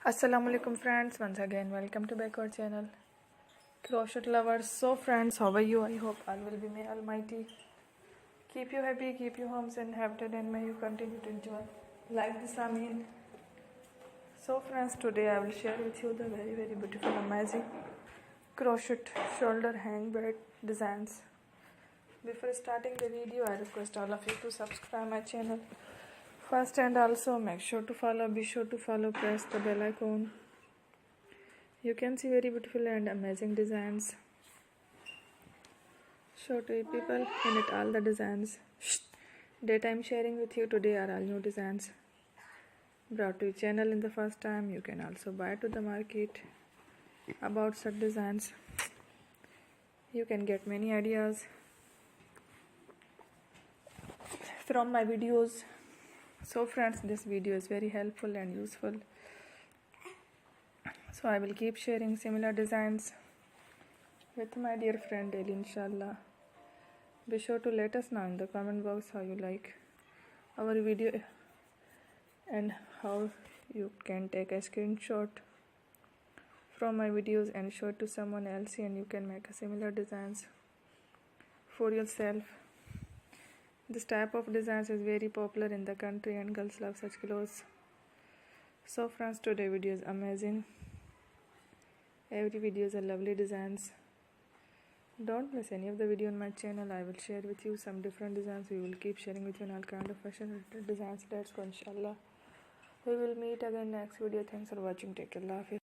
Assalamu alaikum friends, once again welcome to back our channel Crochet lovers. So friends, how are you? I hope all will be, may almighty keep you happy, keep you homes and happy, and may you continue to enjoy like this, Amin. So friends, today I will share with you the very beautiful amazing crochet shoulder hang bag designs. Before starting the video, I request all of you to subscribe my channel first, and also be sure to follow, press the bell icon. You can see very beautiful and amazing designs. Show to people in it all the designs that I am sharing with you today are all new designs brought to your channel in the first time. You can also buy to the market about such designs. You can get many ideas from my videos. So friends, this video is very helpful and useful, so I will keep sharing similar designs with my dear friend daily, inshallah. Be sure to let us know in the comment box how you like our video and how you can take a screenshot from my videos and show it to someone else, and you can make a similar designs for yourself. This type of designs is very popular in the country and girls love such clothes. So friends, today video is amazing. Every video is a lovely designs. Don't miss any of the video on my channel. I will share with you some different designs. We will keep sharing with you all kind of fashion designs. Let's go, inshallah. We will meet again next video. Thanks for watching. Take care. Allah Hafiz.